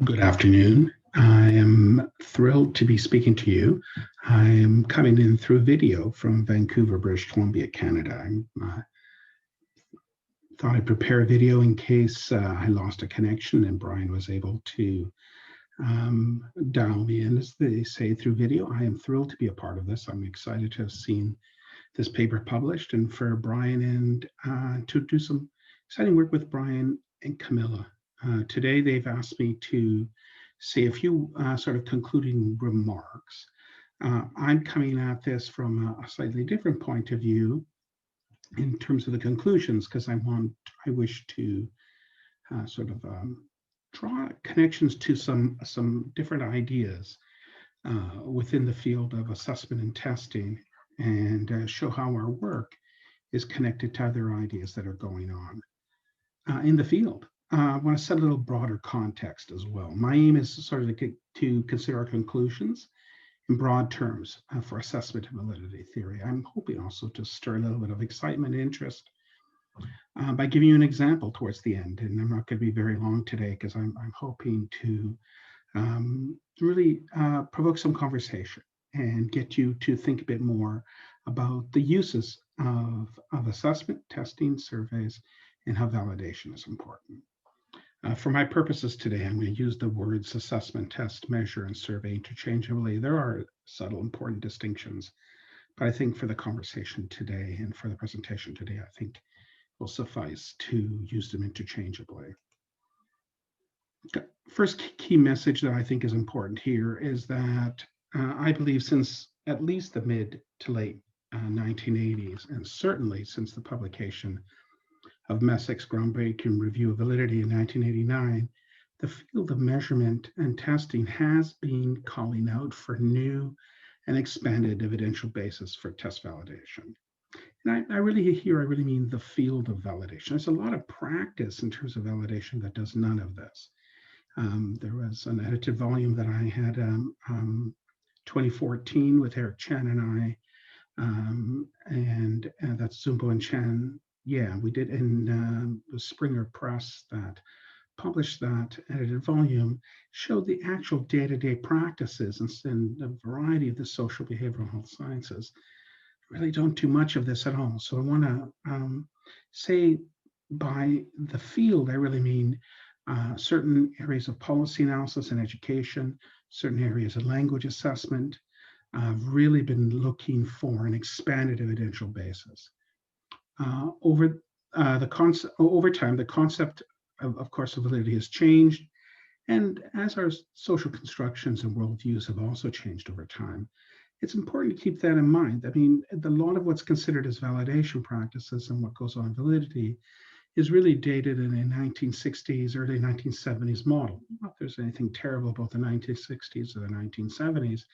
Good afternoon. I am thrilled to be speaking to you. I am coming in through video from Vancouver, British Columbia, Canada. I thought I'd prepare a video in case I lost a connection and Bryan was able to dial me in, as they say, through video. I am thrilled to be a part of this. I'm excited to have seen this paper published and for Bryan and to do some exciting work with Bryan and Camilla. Today, they've asked me to say a few sort of concluding remarks. I'm coming at this from a slightly different point of view in terms of the conclusions, because I wish to sort of draw connections to some different ideas within the field of assessment and testing, and show how our work is connected to other ideas that are going on in the field. I want to set a little broader context as well. My aim is sort of to consider our conclusions in broad terms for assessment and validity theory. I'm hoping also to stir a little bit of excitement and interest by giving you an example towards the end. And I'm not going to be very long today because I'm hoping to really provoke some conversation and get you to think a bit more about the uses of assessment, testing, surveys, and how validation is important. For my purposes today, I'm going to use the words assessment, test, measure, and survey interchangeably. There are subtle, important distinctions, but I think for the conversation today and for the presentation today, I think will suffice to use them interchangeably. First key message that I think is important here is that I believe since at least the mid to late 1980s, and certainly since the publication of Messick's groundbreaking review of validity in 1989, the field of measurement and testing has been calling out for new and expanded evidential basis for test validation. And I really mean the field of validation. There's a lot of practice in terms of validation that does none of this. There was an edited volume that I had 2014 with Eric Chen and I, and that's Zumbo and Chen. Yeah, we did in the Springer Press that published that edited volume, showed the actual day-to-day practices and a variety of the social behavioral health sciences really don't do much of this at all. So I want to say by the field, I really mean certain areas of policy analysis and education, certain areas of language assessment. I've really been looking for an expanded evidential basis. Over time, the concept of course of validity has changed, and as our social constructions and worldviews have also changed over time, it's important to keep that in mind. I mean, a lot of what's considered as validation practices and what goes on in validity is really dated in a 1960s, early 1970s model. Not that there's anything terrible about the 1960s or the 1970s,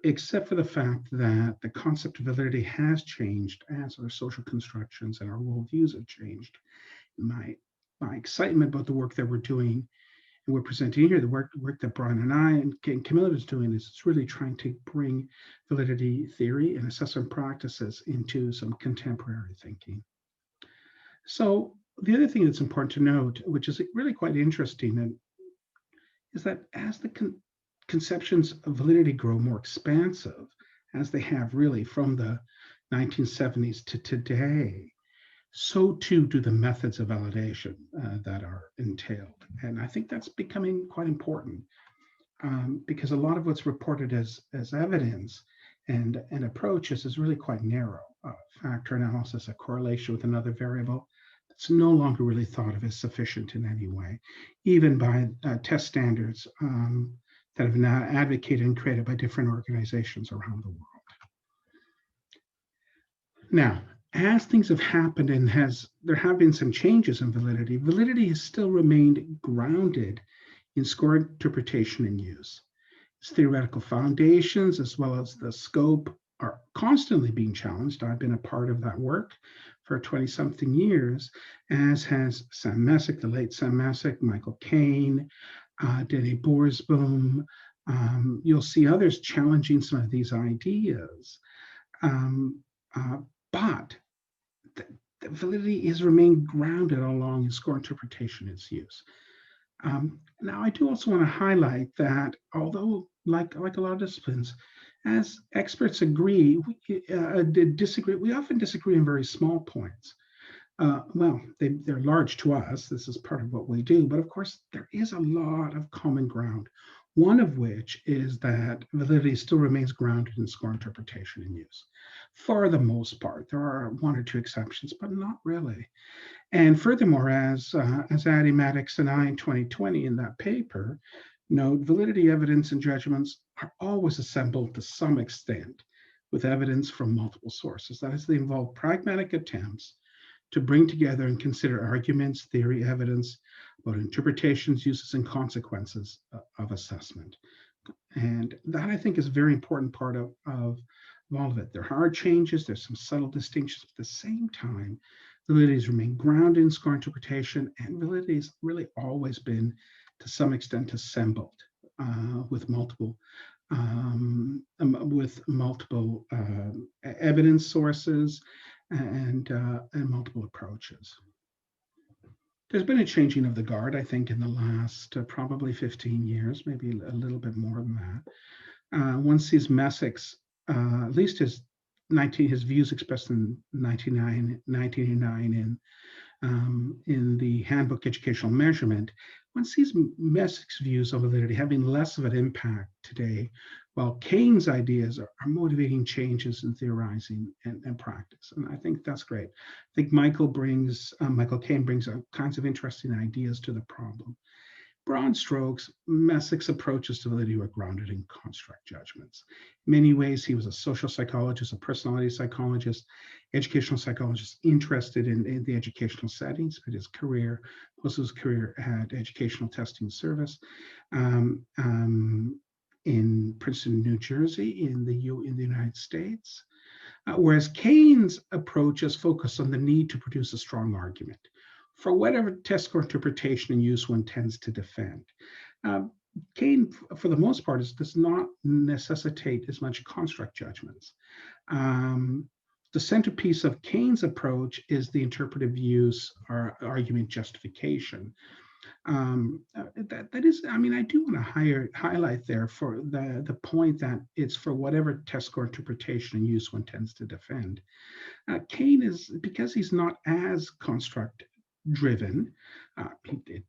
except for the fact that the concept of validity has changed as our social constructions and our worldviews have changed. My excitement about the work that we're doing and we're presenting here, the work that Bryan and I and Camilla is doing, is it's really trying to bring validity theory and assessment practices into some contemporary thinking. So the other thing that's important to note, which is really quite interesting, is that as the conceptions of validity grow more expansive, as they have really from the 1970s to today, so too do the methods of validation that are entailed. And I think that's becoming quite important because a lot of what's reported as evidence and approaches is really quite narrow. Factor analysis, a correlation with another variable, it's no longer really thought of as sufficient in any way, even by test standards that have now advocated and created by different organizations around the world. Now, as things have happened and there have been some changes in validity, validity has still remained grounded in score interpretation and use. Its theoretical foundations, as well as the scope, are constantly being challenged. I've been a part of that work for 20-something years, as has Sam Messick, the late Sam Messick, Michael Kane, Denny Boersboom. You'll see others challenging some of these ideas. But the validity has remained grounded along in score interpretation and its use. Now, I do also want to highlight that although, like a lot of disciplines, as experts agree, disagree. We often disagree on very small points. Well, they're large to us. This is part of what we do. But of course, there is a lot of common ground. One of which is that validity still remains grounded in score interpretation and use. For the most part, there are one or two exceptions, but not really. And furthermore, as Addey, Maddox, and I in 2020 in that paper note, validity evidence and judgments are always assembled to some extent with evidence from multiple sources. That is, they involve pragmatic attempts to bring together and consider arguments, theory, evidence about interpretations, uses, and consequences of assessment. And that, I think, is a very important part of all of it. There are changes, there's some subtle distinctions, but at the same time, validities remain grounded in score interpretation, and validity has really always been, to some extent, assembled with multiple evidence sources and multiple approaches. There's been a changing of the guard, I think, in the last probably 15 years, maybe a little bit more than that. One sees Messick's, at least his views expressed in 1989 in the Handbook Educational Measurement. One sees Messick's views of validity having less of an impact today, while Kane's ideas are motivating changes in theorizing and practice. And I think that's great. I think Michael Kane brings all kinds of interesting ideas to the problem. Broad strokes, Messick's approaches to validity were grounded in construct judgments. In many ways, he was a social psychologist, a personality psychologist, educational psychologist interested in the educational settings, but his career, most of his career had educational testing service in Princeton, New Jersey, in the United States. Whereas Kane's approach is focused on the need to produce a strong argument for whatever test score interpretation and use one tends to defend. Kane, for the most part, does not necessitate as much construct judgments. The centerpiece of Kane's approach is the interpretive use or argument justification. That is, I mean, I do want to highlight there for the point that it's for whatever test score interpretation and use one tends to defend. Kane is, because he's not as construct driven, it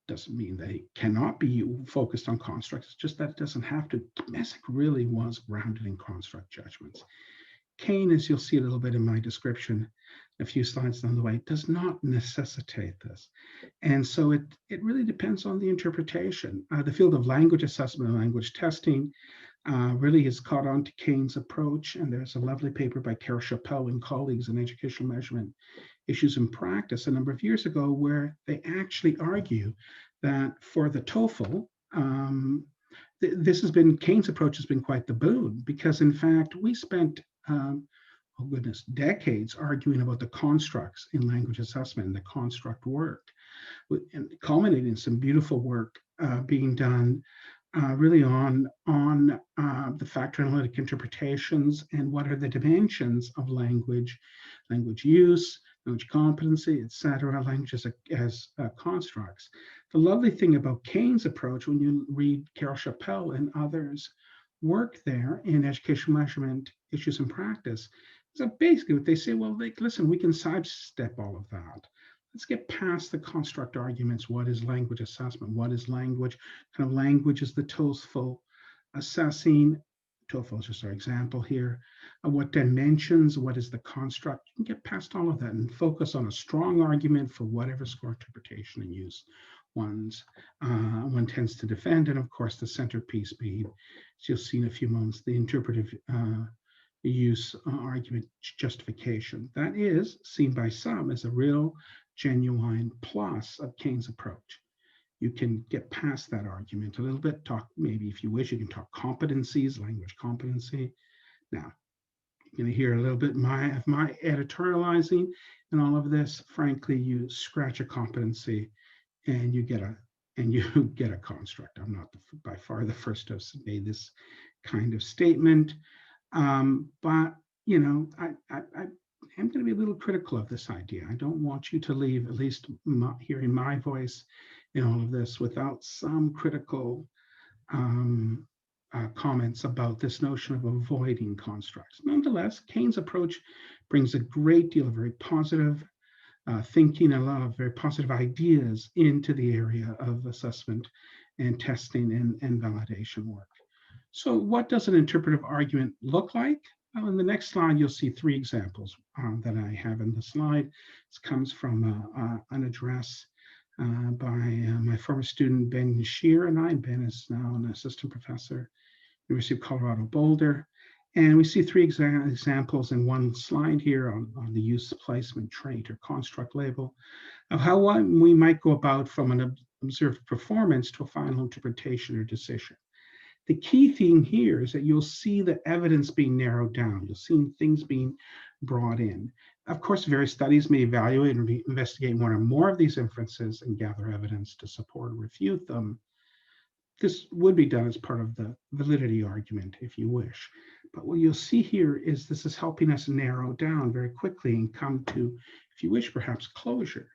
doesn't mean that he cannot be focused on constructs. It's just that it doesn't have to. Messick really was grounded in construct judgments. Kane, as you'll see a little bit in my description, a few slides down the way, does not necessitate this. And so it really depends on the interpretation. The field of language assessment and language testing really has caught on to Kane's approach. And there's a lovely paper by Carol Chappell and colleagues in Educational Measurement Issues in Practice a number of years ago, where they actually argue that for the TOEFL, Kane's approach has been quite the boon, because in fact, we spent decades arguing about the constructs in language assessment and the construct work, and culminating in some beautiful work being done really on the factor analytic interpretations and what are the dimensions of language use, language competency, etc., language as constructs. The lovely thing about Kane's approach, when you read Carol Chappell and others' work there in educational measurement issues in practice, is that basically what they say, well, listen, we can sidestep all of that. Let's get past the construct arguments. What is language assessment? What is language? Kind of language is the TOEFL assessing. TOEFL is just our example here. What dimensions? What is the construct? You can get past all of that and focus on a strong argument for whatever score interpretation and use one tends to defend. And of course, the centerpiece being, as you'll see in a few moments, the interpretive use argument justification. That is seen by some as a real genuine plus of Kane's approach. You can get past that argument a little bit, talk, maybe if you wish, you can talk competencies, language competency. Now, you're going to hear a little bit of my editorializing and all of this. Frankly, you scratch a competency and you get a construct. I'm not by far the first to have made this kind of statement. But you know, am going to be a little critical of this idea. I don't want you to leave, at least hearing my voice in all of this, without some critical comments about this notion of avoiding constructs. Nonetheless, Kane's approach brings a great deal of very positive thinking, a lot of very positive ideas into the area of assessment and testing and validation work. So what does an interpretive argument look like? Well, in the next slide, you'll see three examples that I have in the slide. This comes from an address by my former student, Ben Shear, and I. Ben is now an assistant professor, University of Colorado Boulder. And we see three examples in one slide here on the use, placement, trait, or construct label of how we might go about from an observed performance to a final interpretation or decision. The key theme here is that you'll see the evidence being narrowed down. You'll see things being brought in. Of course, various studies may evaluate or investigate one or more of these inferences and gather evidence to support or refute them. This would be done as part of the validity argument, if you wish. But what you'll see here is this is helping us narrow down very quickly and come to, if you wish, perhaps closure.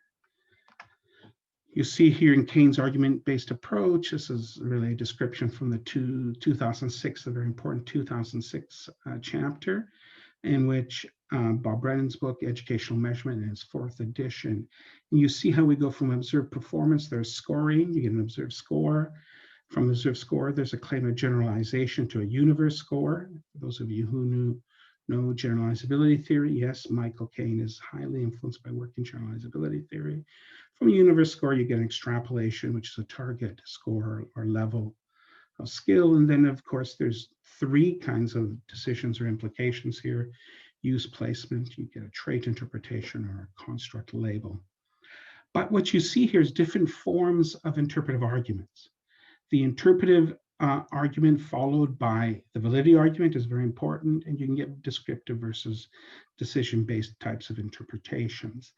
You see here in Kane's argument-based approach, this is really a description from the 2006, the very important 2006 chapter, in which Bob Brennan's book, Educational Measurement, in its 4th edition. And you see how we go from observed performance, there's scoring, you get an observed score. From observed score, there's a claim of generalization to a universe score. For those of you who know generalizability theory, yes, Michael Kane is highly influenced by work in generalizability theory. From a universe score, you get an extrapolation, which is a target score or level of skill. And then, of course, there's three kinds of decisions or implications here. Use, placement, you get a trait interpretation or a construct label. But what you see here is different forms of interpretive arguments. The interpretive argument followed by the validity argument is very important, and you can get descriptive versus decision-based types of interpretations.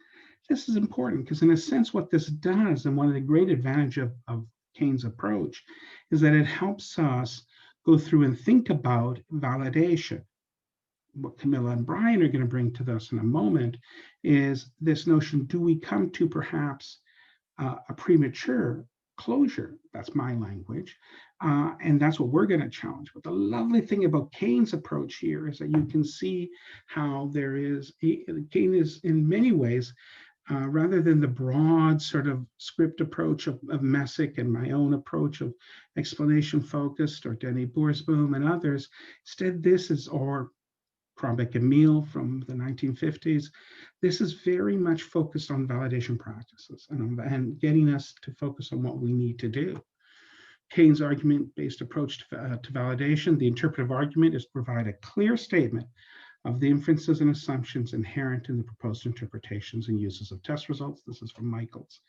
This is important because, in a sense, what this does, and one of the great advantages of Kane's approach, is that it helps us go through and think about validation. What Camilla and Bryan are going to bring to us in a moment is this notion, do we come to perhaps a premature closure? That's my language. And that's what we're going to challenge. But the lovely thing about Kane's approach here is that you can see how Kane is in many ways, rather than the broad sort of script approach of Messick and my own approach of explanation focused, or Denny Boersboom and others, instead this is, or Crombeck and Meal from the 1950s. This is very much focused on validation practices and getting us to focus on what we need to do. Kane's argument-based approach to validation, the interpretive argument, is to provide a clear statement of the inferences and assumptions inherent in the proposed interpretations and uses of test results. This is from Michael's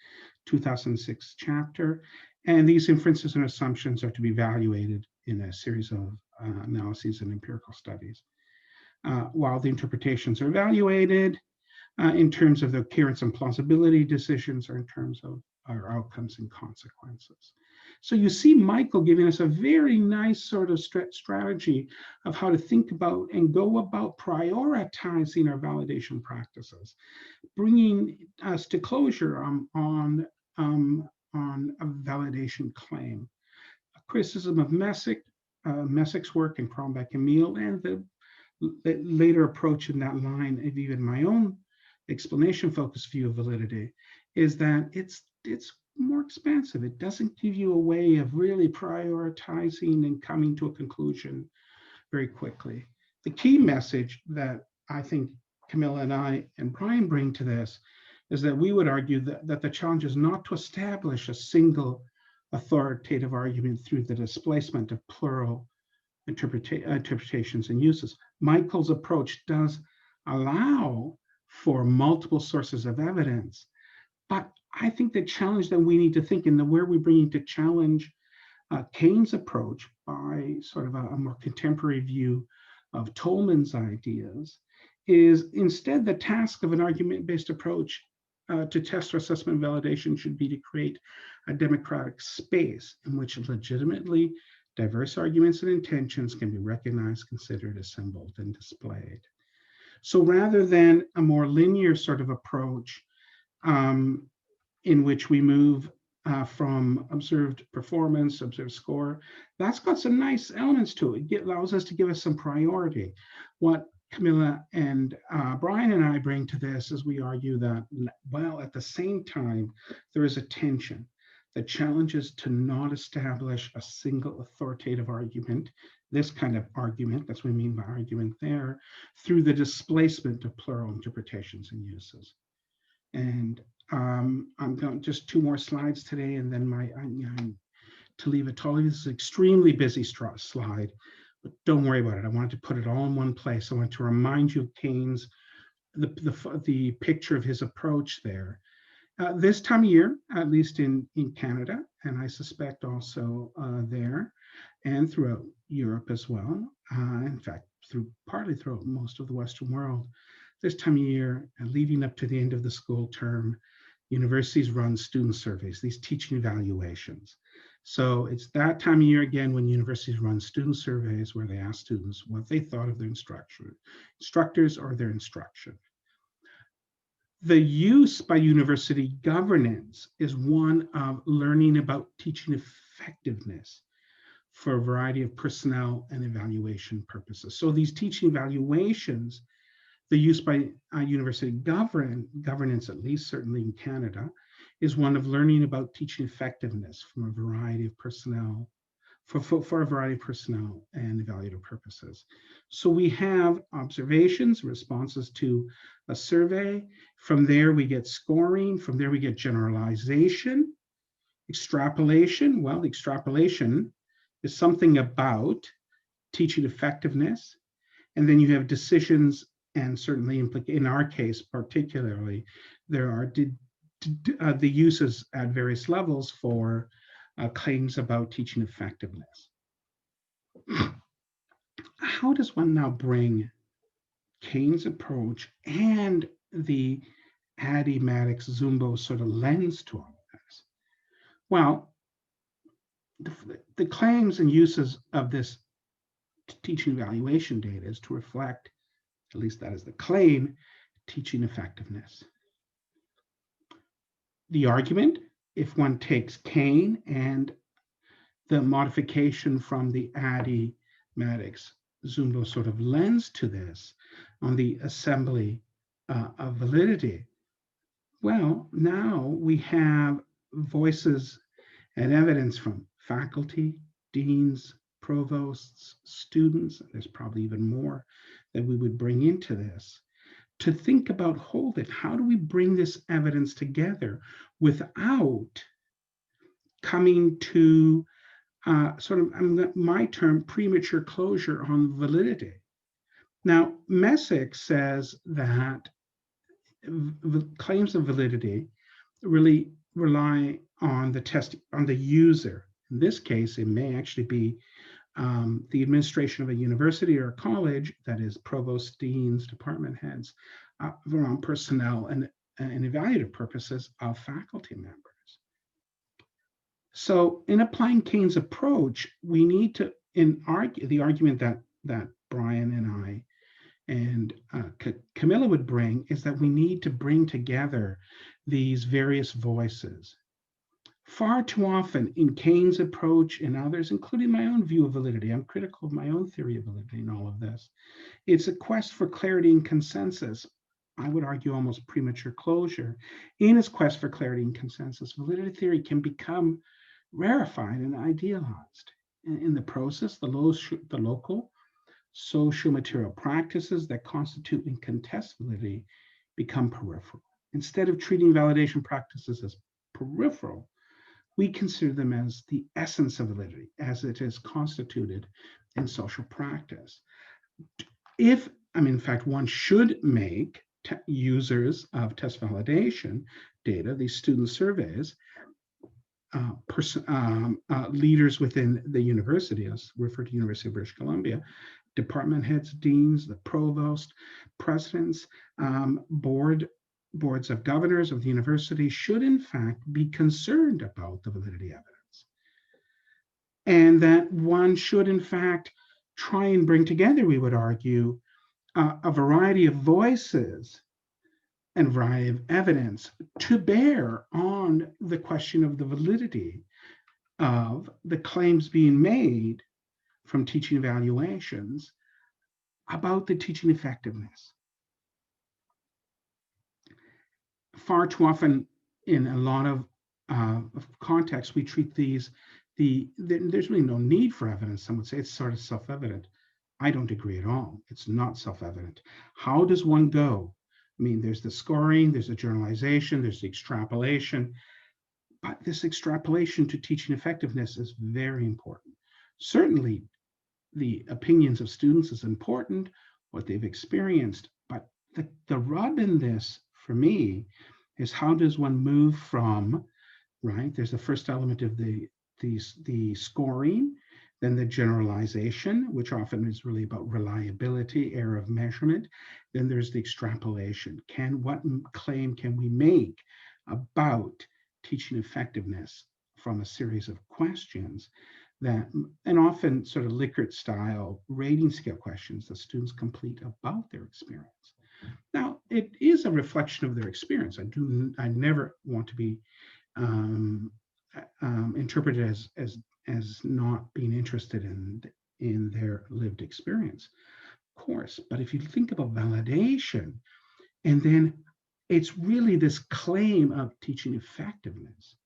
2006 chapter. And these inferences and assumptions are to be evaluated in a series of analyses and empirical studies. While the interpretations are evaluated in terms of the coherence and plausibility decisions, or in terms of our outcomes and consequences. So you see Michael giving us a very nice sort of strategy of how to think about and go about prioritizing our validation practices, bringing us to closure on a validation claim. A criticism of Messick's work in Crombeck and Meal, and the later approach in that line of even my own explanation-focused view of validity is that it's more expansive. It doesn't give you a way of really prioritizing and coming to a conclusion very quickly. The key message that I think Camilla and I and Bryan bring to this is that we would argue that the challenge is not to establish a single authoritative argument through the displacement of plural interpretations and uses. Michael's approach does allow for multiple sources of evidence, but I think the challenge that we need to think, and where we bring to challenge Kane's approach by sort of a more contemporary view of Tolman's ideas, is instead the task of an argument-based approach to test or assessment validation should be to create a democratic space in which legitimately diverse arguments and intentions can be recognized, considered, assembled, and displayed. So rather than a more linear sort of approach in which we move from observed performance, observed score, that's got some nice elements to it. It allows us to give us some priority. What Camilla and Bryan and I bring to this is we argue that, well, at the same time, there is a tension. The challenge is to not establish a single authoritative argument, this kind of argument, that's what we mean by argument there, through the displacement of plural interpretations and uses. And I'm going just 2 more slides today, and then to leave it totally. This is an extremely busy slide, but don't worry about it. I wanted to put it all in one place. I want to remind you of Kane's, the picture of his approach there. This time of year, at least in Canada, and I suspect also there, and throughout Europe as well, in fact, partly throughout most of the Western world, this time of year, leading up to the end of the school term, universities run student surveys, these teaching evaluations. So it's that time of year again when universities run student surveys where they ask students what they thought of their instructors or their instruction. The use by university governance is one of learning about teaching effectiveness for a variety of personnel and evaluation purposes. So these teaching evaluations, the use by university governance, at least certainly in Canada, is one of learning about teaching effectiveness from a variety of personnel, for a variety of personnel and evaluative purposes. So we have observations, responses to a survey. From there, we get scoring. From there, we get generalization, extrapolation. Well, the extrapolation is something about teaching effectiveness. And then you have decisions, and certainly in our case, particularly, there are the uses at various levels for claims about teaching effectiveness. How does one now bring Kane's approach and the Addey, Maddox, Zumbo sort of lens to all of this? Well, the claims and uses of this teaching evaluation data is to reflect, at least that is the claim, teaching effectiveness. The argument, if one takes Kane and the modification from the Addey, Maddox, Zumbo sort of lens to this on the assembly of validity, well, now we have voices and evidence from faculty, deans, provosts, students, there's probably even more that we would bring into this, to think about, hold it, how do we bring this evidence together without coming to sort of, my term, premature closure on validity? Now, Messick says that claims of validity really rely on the test, on the user. In this case, it may actually be the administration of a university or a college, that is provost, deans, department heads, around personnel and evaluative purposes of faculty members. So in applying Kane's approach, we need to, the argument that Bryan and I and Camilla would bring is that we need to bring together these various voices. Far too often in Kane's approach and others, including my own view of validity, I'm critical of my own theory of validity in all of this, it's a quest for clarity and consensus. I would argue almost premature closure. In its quest for clarity and consensus, validity theory can become rarefied and idealized. In the process, the local social material practices that constitute and contest validity become peripheral. Instead of treating validation practices as peripheral, we consider them as the essence of validity, as it is constituted in social practice. In fact, one should make users of test validation data, these student surveys, leaders within the university, as referred to University of British Columbia, department heads, deans, the provost, presidents, boards of governors of the university should in fact be concerned about the validity evidence. And that one should in fact try and bring together, we would argue, a variety of voices and variety of evidence to bear on the question of the validity of the claims being made from teaching evaluations about the teaching effectiveness. Far too often, in a lot of contexts, we treat these, there's really no need for evidence. Some would say it's sort of self-evident. I don't agree at all. It's not self-evident. How does one go? I mean, there's the scoring, there's the generalization, there's the extrapolation, but this extrapolation to teaching effectiveness is very important. Certainly, the opinions of students is important, what they've experienced, but the rub in this, for me, is how does one move from, right? There's the first element of the scoring, then the generalization, which often is really about reliability, error of measurement. Then there's the extrapolation. What claim can we make about teaching effectiveness from a series of questions that, and often sort of Likert style rating scale questions that students complete about their experience. Now, it is a reflection of their experience. I never want to be interpreted as not being interested in their lived experience, of course. But if you think about validation, and then it's really this claim of teaching effectiveness.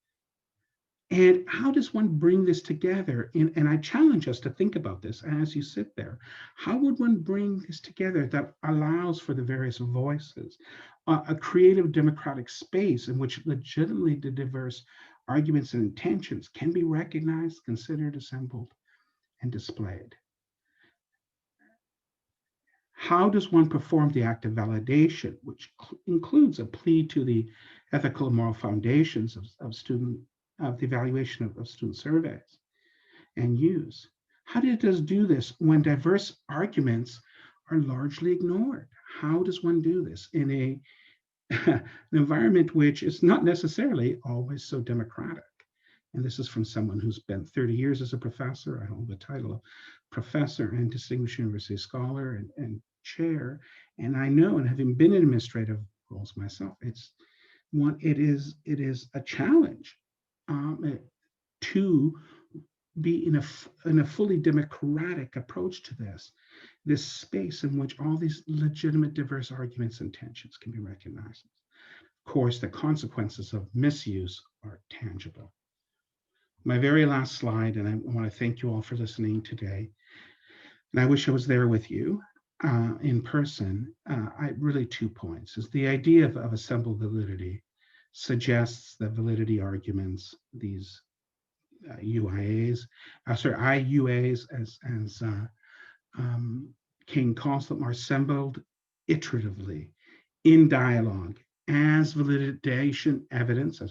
And how does one bring this together? And I challenge us to think about this as you sit there. How would one bring this together that allows for the various voices, a creative democratic space in which legitimately the diverse arguments and intentions can be recognized, considered, assembled, and displayed? How does one perform the act of validation, which includes a plea to the ethical and moral foundations of the evaluation of student surveys and use? How does do this when diverse arguments are largely ignored? How does one do this in an environment which is not necessarily always so democratic? And this is from someone who's spent 30 years as a professor. I hold the title of professor and distinguished university scholar and chair. And I know, and having been in administrative roles myself, it is a challenge to be in a fully democratic approach to this space in which all these legitimate diverse arguments and tensions can be recognized. Of course, the consequences of misuse are tangible. My very last slide, and I want to thank you all for listening today. And I wish I was there with you in person. Really 2 points is the idea of assembled validity suggests that validity arguments, these IUAs, as Kane calls them, are assembled iteratively in dialogue as validation evidence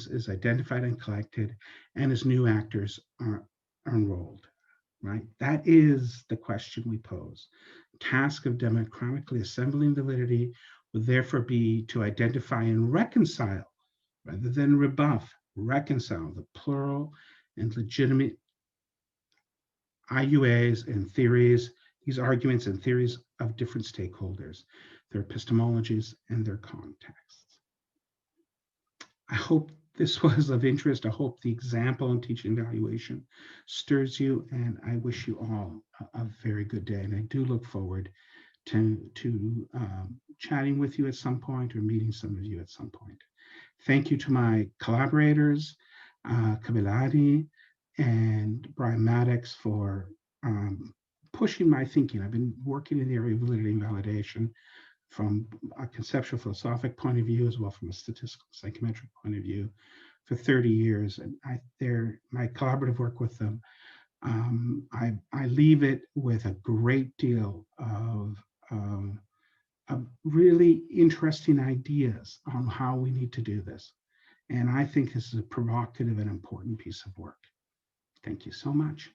is identified and collected, and as new actors are enrolled, right? That is the question we pose. Task of democratically assembling validity would therefore be to identify and reconcile, rather than rebuff, reconcile the plural and legitimate IUAs and theories, these arguments and theories of different stakeholders, their epistemologies and their contexts. I hope this was of interest. I hope the example in teaching evaluation stirs you, and I wish you all a very good day. And I do look forward to chatting with you at some point or meeting some of you at some point. Thank you to my collaborators, Camilla Addey and Bryan Maddox, for pushing my thinking. I've been working in the area of validity and validation from a conceptual philosophic point of view, as well from a statistical psychometric point of view, for 30 years. And my collaborative work with them, I leave it with a great deal of really interesting ideas on how we need to do this. And I think this is a provocative and important piece of work. Thank you so much.